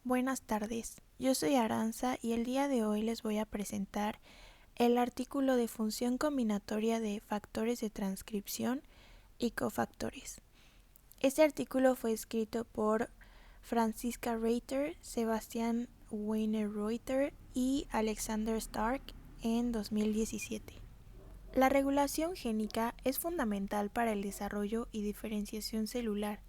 Buenas tardes, yo soy Aranza y el día de hoy les voy a presentar el artículo de función combinatoria de factores de transcripción y cofactores. Este artículo fue escrito por Franziska Reiter, Sebastian Wiener-Reuter y Alexander Stark en 2017. La regulación génica es fundamental para el desarrollo y diferenciación celular.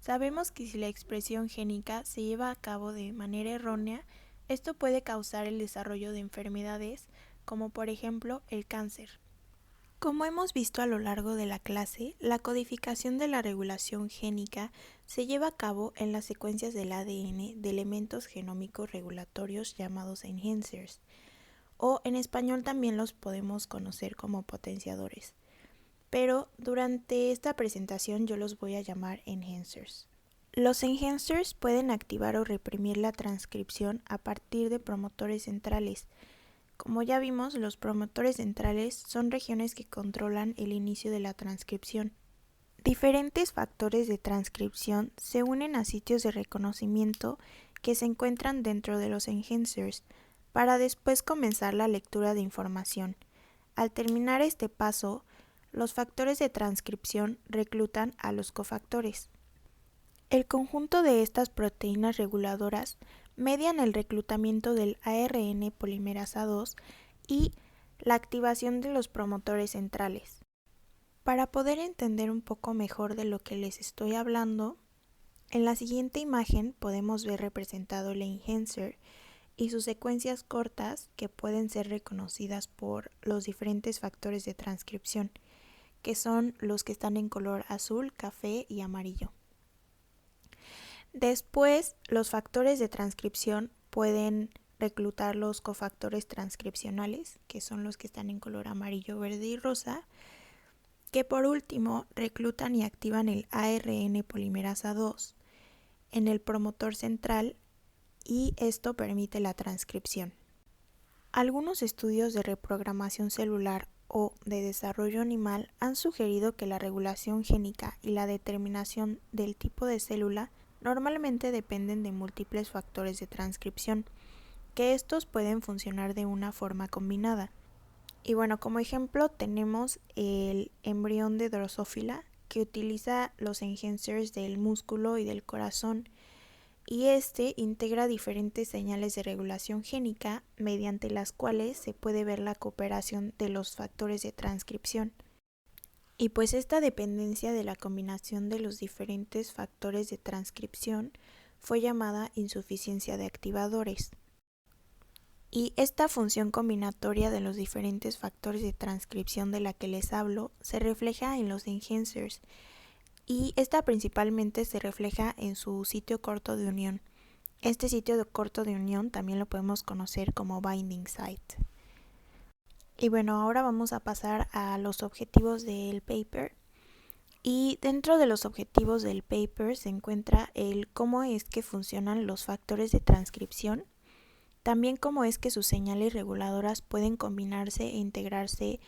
Sabemos que si la expresión génica se lleva a cabo de manera errónea, esto puede causar el desarrollo de enfermedades, como por ejemplo el cáncer. Como hemos visto a lo largo de la clase, la codificación de la regulación génica se lleva a cabo en las secuencias del ADN de elementos genómicos regulatorios llamados enhancers, o en español también los podemos conocer como potenciadores. Pero durante esta presentación yo los voy a llamar enhancers. Los enhancers pueden activar o reprimir la transcripción a partir de promotores centrales. Como ya vimos, los promotores centrales son regiones que controlan el inicio de la transcripción. Diferentes factores de transcripción se unen a sitios de reconocimiento que se encuentran dentro de los enhancers para después comenzar la lectura de información. Al terminar este paso, los factores de transcripción reclutan a los cofactores. El conjunto de estas proteínas reguladoras median el reclutamiento del ARN polimerasa 2 y la activación de los promotores centrales. Para poder entender un poco mejor de lo que les estoy hablando, en la siguiente imagen podemos ver representado el enhancer y sus secuencias cortas que pueden ser reconocidas por los diferentes factores de transcripción, que son los que están en color azul, café y amarillo. Después, los factores de transcripción pueden reclutar los cofactores transcripcionales, que son los que están en color amarillo, verde y rosa, que por último reclutan y activan el ARN polimerasa 2 en el promotor central y esto permite la transcripción. Algunos estudios de reprogramación celular o de desarrollo animal han sugerido que la regulación génica y la determinación del tipo de célula normalmente dependen de múltiples factores de transcripción, que estos pueden funcionar de una forma combinada. Y bueno, como ejemplo tenemos el embrión de Drosophila, que utiliza los enhancers del músculo y del corazón, y este integra diferentes señales de regulación génica mediante las cuales se puede ver la cooperación de los factores de transcripción. Y pues esta dependencia de la combinación de los diferentes factores de transcripción fue llamada insuficiencia de activadores. Y esta función combinatoria de los diferentes factores de transcripción de la que les hablo se refleja en los enhancers, y esta principalmente se refleja en su sitio corto de unión. Este sitio de corto de unión también lo podemos conocer como binding site. Y bueno, ahora vamos a pasar a los objetivos del paper. Y dentro de los objetivos del paper se encuentra el cómo es que funcionan los factores de transcripción, también cómo es que sus señales reguladoras pueden combinarse e integrarse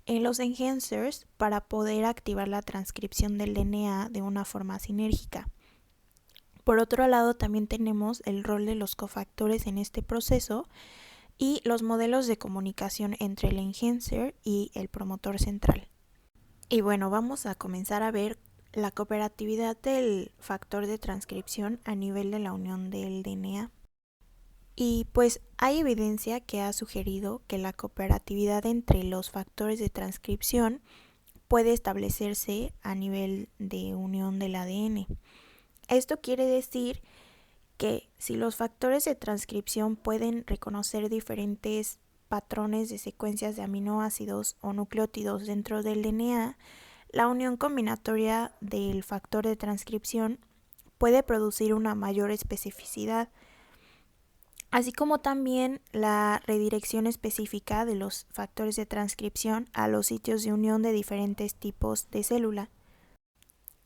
en los enhancers para poder activar la transcripción del DNA de una forma sinérgica. Por otro lado, también tenemos el rol de los cofactores en este proceso y los modelos de comunicación entre el enhancer y el promotor central. Y bueno, vamos a comenzar a ver la cooperatividad del factor de transcripción a nivel de la unión del DNA. Y pues hay evidencia que ha sugerido que la cooperatividad entre los factores de transcripción puede establecerse a nivel de unión del ADN. Esto quiere decir que si los factores de transcripción pueden reconocer diferentes patrones de secuencias de aminoácidos o nucleótidos dentro del DNA, la unión combinatoria del factor de transcripción puede producir una mayor especificidad, así como también la redirección específica de los factores de transcripción a los sitios de unión de diferentes tipos de célula.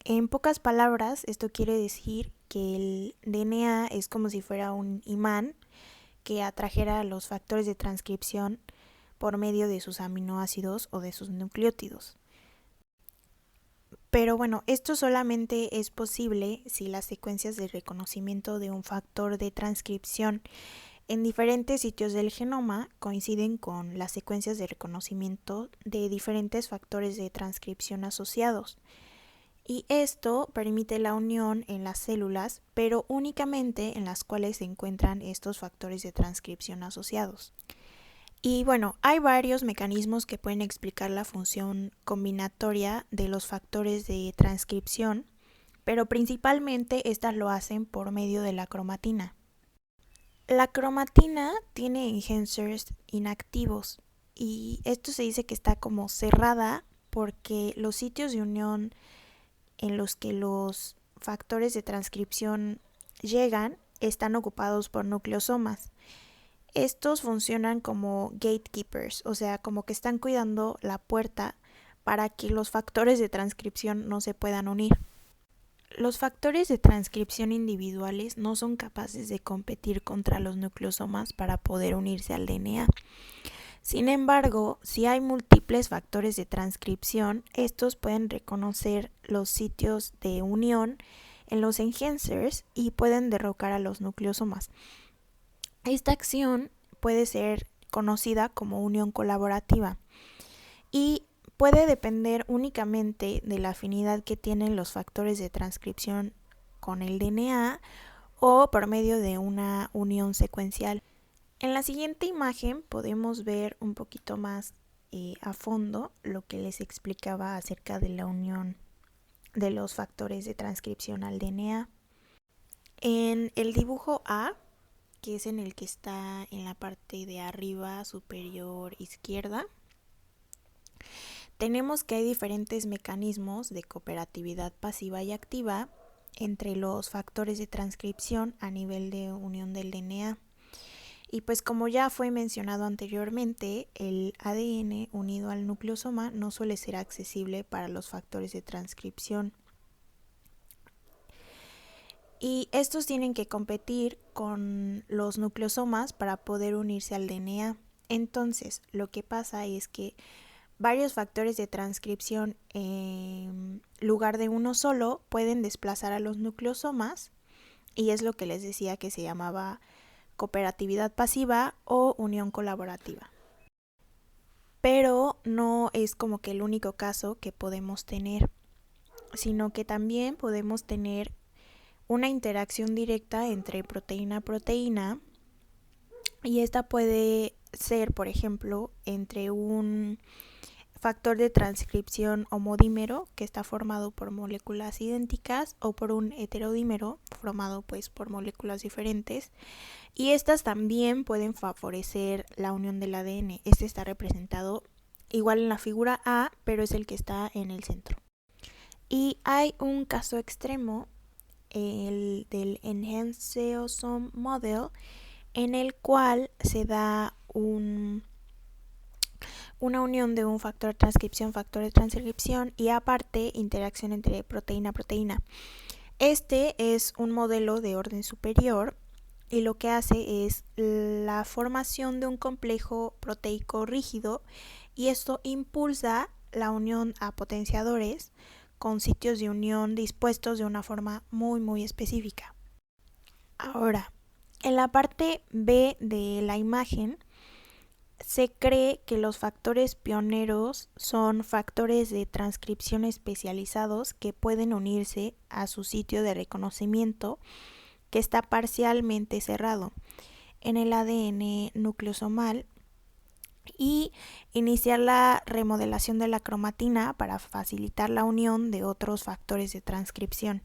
En pocas palabras, esto quiere decir que el DNA es como si fuera un imán que atrajera los factores de transcripción por medio de sus aminoácidos o de sus nucleótidos. Pero bueno, esto solamente es posible si las secuencias de reconocimiento de un factor de transcripción en diferentes sitios del genoma coinciden con las secuencias de reconocimiento de diferentes factores de transcripción asociados. Y esto permite la unión en las células, pero únicamente en las cuales se encuentran estos factores de transcripción asociados. Y bueno, hay varios mecanismos que pueden explicar la función combinatoria de los factores de transcripción, pero principalmente estas lo hacen por medio de la cromatina. La cromatina tiene enhancers inactivos y esto se dice que está como cerrada porque los sitios de unión en los que los factores de transcripción llegan están ocupados por nucleosomas. Estos funcionan como gatekeepers, o sea, como que están cuidando la puerta para que los factores de transcripción no se puedan unir. Los factores de transcripción individuales no son capaces de competir contra los nucleosomas para poder unirse al DNA. Sin embargo, si hay múltiples factores de transcripción, estos pueden reconocer los sitios de unión en los enhancers y pueden derrocar a los nucleosomas. Esta acción puede ser conocida como unión colaborativa y puede depender únicamente de la afinidad que tienen los factores de transcripción con el DNA o por medio de una unión secuencial. En la siguiente imagen podemos ver un poquito más a fondo lo que les explicaba acerca de la unión de los factores de transcripción al DNA. En el dibujo A, que es en el que está en la parte de arriba superior izquierda, tenemos que hay diferentes mecanismos de cooperatividad pasiva y activa entre los factores de transcripción a nivel de unión del DNA. Y pues como ya fue mencionado anteriormente, el ADN unido al nucleosoma no suele ser accesible para los factores de transcripción. Y estos tienen que competir con los nucleosomas para poder unirse al DNA. Entonces, lo que pasa es que varios factores de transcripción en lugar de uno solo pueden desplazar a los nucleosomas, y es lo que les decía que se llamaba cooperatividad pasiva o unión colaborativa. Pero no es como que el único caso que podemos tener, sino que también podemos tener una interacción directa entre proteína-proteína, y esta puede ser, por ejemplo, entre un factor de transcripción homodímero que está formado por moléculas idénticas o por un heterodímero formado pues por moléculas diferentes, y estas también pueden favorecer la unión del ADN. Este está representado igual en la figura A, pero es el que está en el centro. Y hay un caso extremo, el del Enhanceosome Model, en el cual se da una unión de un factor de transcripción y aparte interacción entre proteína-proteína. Este es un modelo de orden superior y lo que hace es la formación de un complejo proteico rígido, y esto impulsa la unión a potenciadores con sitios de unión dispuestos de una forma muy específica. Ahora, en la parte B de la imagen se cree que los factores pioneros son factores de transcripción especializados que pueden unirse a su sitio de reconocimiento que está parcialmente cerrado en el ADN nucleosomal y iniciar la remodelación de la cromatina para facilitar la unión de otros factores de transcripción.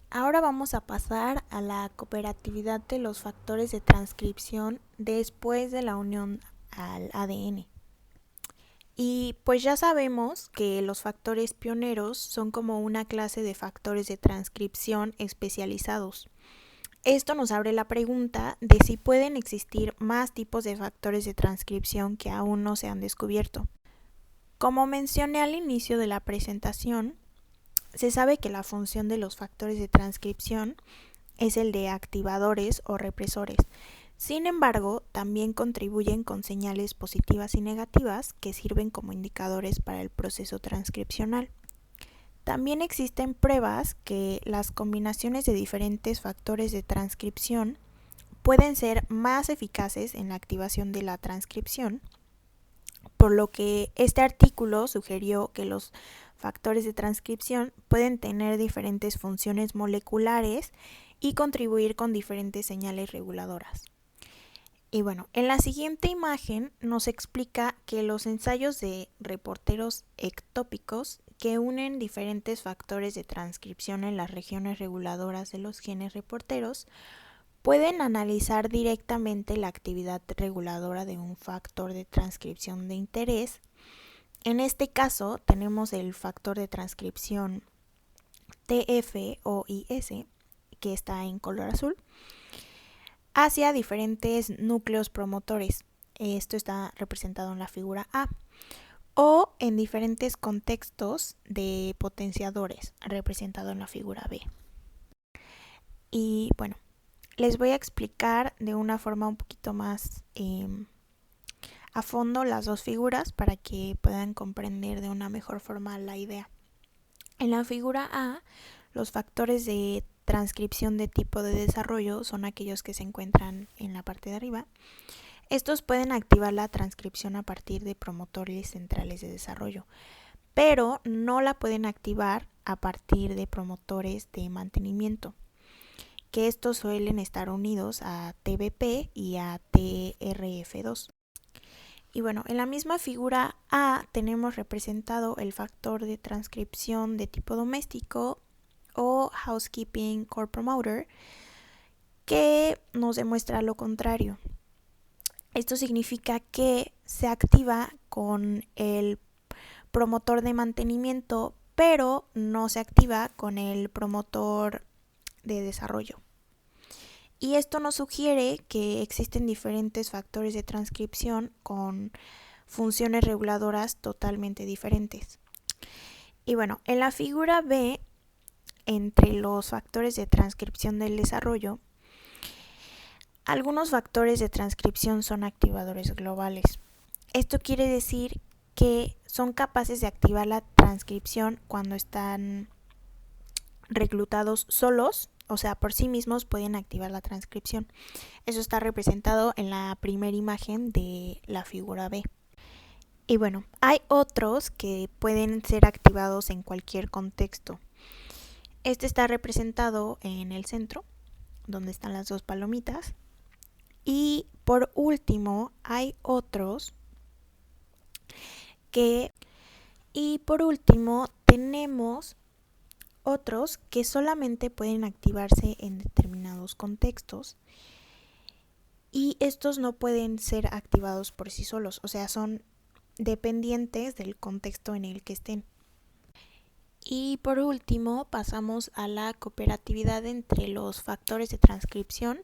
Ahora vamos a pasar a la cooperatividad de los factores de transcripción después de la unión al ADN. Y pues ya sabemos que los factores pioneros son como una clase de factores de transcripción especializados. Esto nos abre la pregunta de si pueden existir más tipos de factores de transcripción que aún no se han descubierto. Como mencioné al inicio de la presentación, se sabe que la función de los factores de transcripción es el de activadores o represores. Sin embargo, también contribuyen con señales positivas y negativas que sirven como indicadores para el proceso transcripcional. También existen pruebas que las combinaciones de diferentes factores de transcripción pueden ser más eficaces en la activación de la transcripción, por lo que este artículo sugirió que los factores de transcripción pueden tener diferentes funciones moleculares y contribuir con diferentes señales reguladoras. Y bueno, en la siguiente imagen nos explica que los ensayos de reporteros ectópicos que unen diferentes factores de transcripción en las regiones reguladoras de los genes reporteros pueden analizar directamente la actividad reguladora de un factor de transcripción de interés. En este caso tenemos el factor de transcripción TFOIS, que está en color azul, hacia diferentes núcleos promotores. Esto está representado en la figura A. O en diferentes contextos de potenciadores, representado en la figura B. Y bueno, les voy a explicar de una forma un poquito más a fondo las dos figuras para que puedan comprender de una mejor forma la idea. En la figura A, los factores de transcripción de tipo de desarrollo son aquellos que se encuentran en la parte de arriba. Estos pueden activar la transcripción a partir de promotores centrales de desarrollo, pero no la pueden activar a partir de promotores de mantenimiento, que estos suelen estar unidos a TBP y a TRF2. Y bueno, en la misma figura A tenemos representado el factor de transcripción de tipo doméstico o Housekeeping Core Promoter, que nos demuestra lo contrario. Esto significa que se activa con el promotor de mantenimiento, pero no se activa con el promotor de desarrollo. Y esto nos sugiere que existen diferentes factores de transcripción con funciones reguladoras totalmente diferentes. Y bueno, en la figura B, entre los factores de transcripción del desarrollo, algunos factores de transcripción son activadores globales. Esto quiere decir que son capaces de activar la transcripción cuando están reclutados solos, o sea, por sí mismos pueden activar la transcripción. Eso está representado en la primera imagen de la figura B. Y bueno, hay otros que pueden ser activados en cualquier contexto. Este está representado en el centro, donde están las dos palomitas. Y por último, hay otros que... Y por último, tenemos otros que solamente pueden activarse en determinados contextos y estos no pueden ser activados por sí solos, o sea, son dependientes del contexto en el que estén. Y por último, pasamos a la cooperatividad entre los factores de transcripción,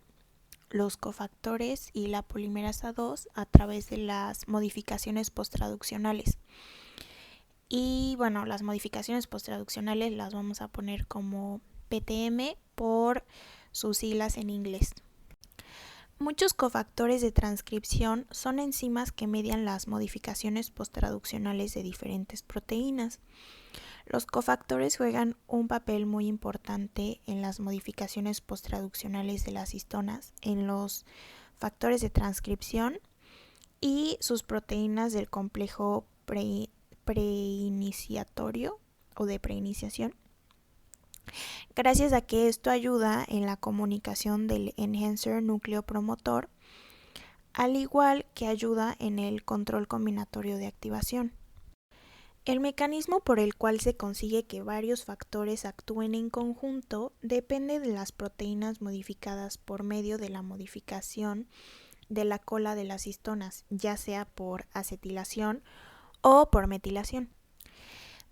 los cofactores y la polimerasa 2 a través de las modificaciones posttraduccionales. Y bueno, las modificaciones posttraduccionales las vamos a poner como PTM por sus siglas en inglés. Muchos cofactores de transcripción son enzimas que median las modificaciones posttraduccionales de diferentes proteínas. Los cofactores juegan un papel muy importante en las modificaciones posttraduccionales de las histonas, en los factores de transcripción y sus proteínas del complejo preiniciatorio o de preiniciación, gracias a que esto ayuda en la comunicación del enhancer núcleo promotor, al igual que ayuda en el control combinatorio de activación. El mecanismo por el cual se consigue que varios factores actúen en conjunto depende de las proteínas modificadas por medio de la modificación de la cola de las histonas, ya sea por acetilación o por metilación.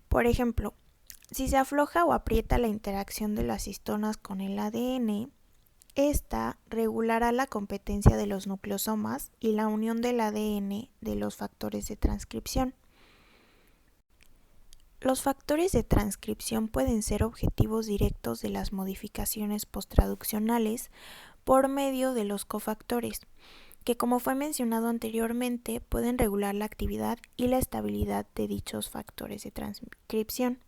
Por ejemplo, si se afloja o aprieta la interacción de las histonas con el ADN, esta regulará la competencia de los nucleosomas y la unión del ADN de los factores de transcripción. Los factores de transcripción pueden ser objetivos directos de las modificaciones posttraduccionales por medio de los cofactores, que como fue mencionado anteriormente pueden regular la actividad y la estabilidad de dichos factores de transcripción.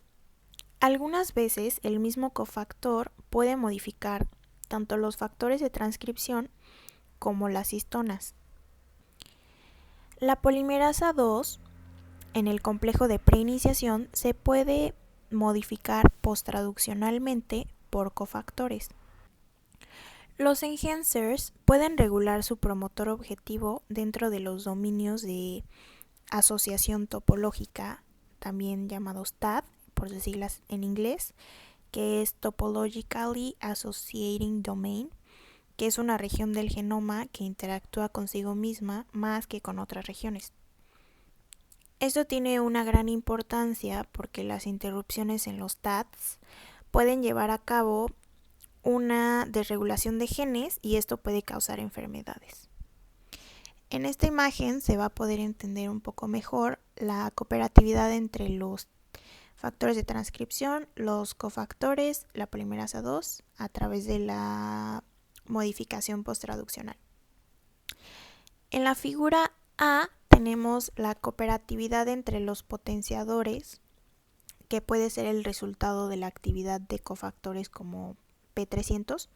Algunas veces el mismo cofactor puede modificar tanto los factores de transcripción como las histonas. La polimerasa 2 en el complejo de preiniciación se puede modificar posttraduccionalmente por cofactores. Los enhancers pueden regular su promotor objetivo dentro de los dominios de asociación topológica, también llamados TAD, por sus siglas en inglés, que es Topologically Associating Domain, que es una región del genoma que interactúa consigo misma más que con otras regiones. Esto tiene una gran importancia porque las interrupciones en los TADs pueden llevar a cabo una desregulación de genes y esto puede causar enfermedades. En esta imagen se va a poder entender un poco mejor la cooperatividad entre los factores de transcripción, los cofactores, la polimerasa 2 a través de la modificación posttraduccional. En la figura A tenemos la cooperatividad entre los potenciadores, que puede ser el resultado de la actividad de cofactores como P300,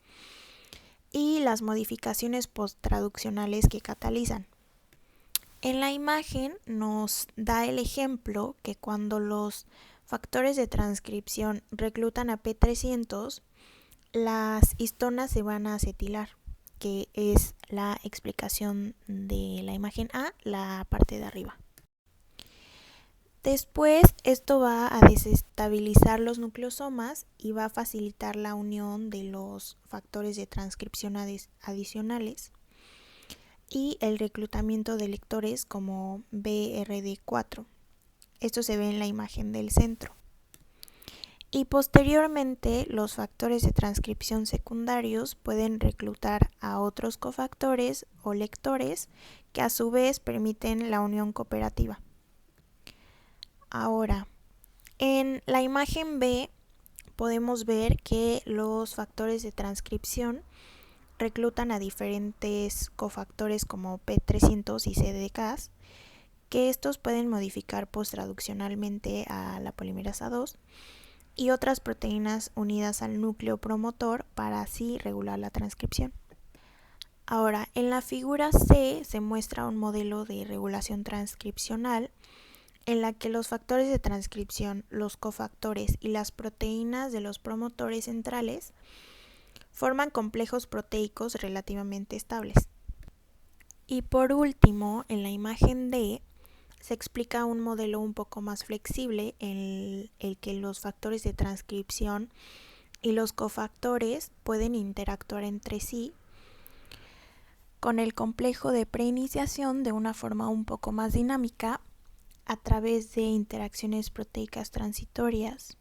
y las modificaciones posttraduccionales que catalizan. En la imagen nos da el ejemplo que cuando los factores de transcripción reclutan a P300, las histonas se van a acetilar, que es la explicación de la imagen A, la parte de arriba. Después esto va a desestabilizar los nucleosomas y va a facilitar la unión de los factores de transcripción adicionales y el reclutamiento de lectores como BRD4. Esto se ve en la imagen del centro. Y posteriormente los factores de transcripción secundarios pueden reclutar a otros cofactores o lectores que a su vez permiten la unión cooperativa. Ahora, en la imagen B podemos ver que los factores de transcripción reclutan a diferentes cofactores como P300 y CDKs, que estos pueden modificar posttraduccionalmente a la polimerasa 2 y otras proteínas unidas al núcleo promotor para así regular la transcripción. Ahora, en la figura C se muestra un modelo de regulación transcripcional en la que los factores de transcripción, los cofactores y las proteínas de los promotores centrales forman complejos proteicos relativamente estables. Y por último, en la imagen D se explica un modelo un poco más flexible en el que los factores de transcripción y los cofactores pueden interactuar entre sí con el complejo de preiniciación de una forma un poco más dinámica a través de interacciones proteicas transitorias,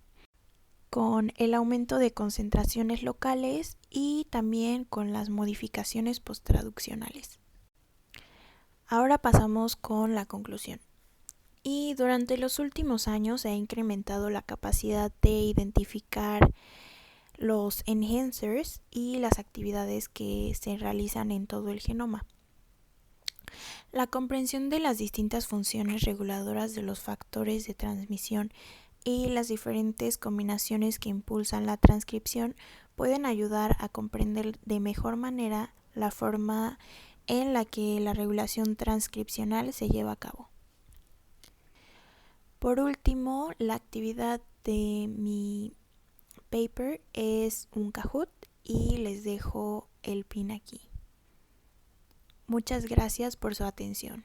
con el aumento de concentraciones locales y también con las modificaciones posttraduccionales. Ahora pasamos con la conclusión. Y durante los últimos años se ha incrementado la capacidad de identificar los enhancers y las actividades que se realizan en todo el genoma. La comprensión de las distintas funciones reguladoras de los factores de transmisión y las diferentes combinaciones que impulsan la transcripción pueden ayudar a comprender de mejor manera la forma en la que la regulación transcripcional se lleva a cabo. Por último, la actividad de mi paper es un Kahoot y les dejo el pin aquí. Muchas gracias por su atención.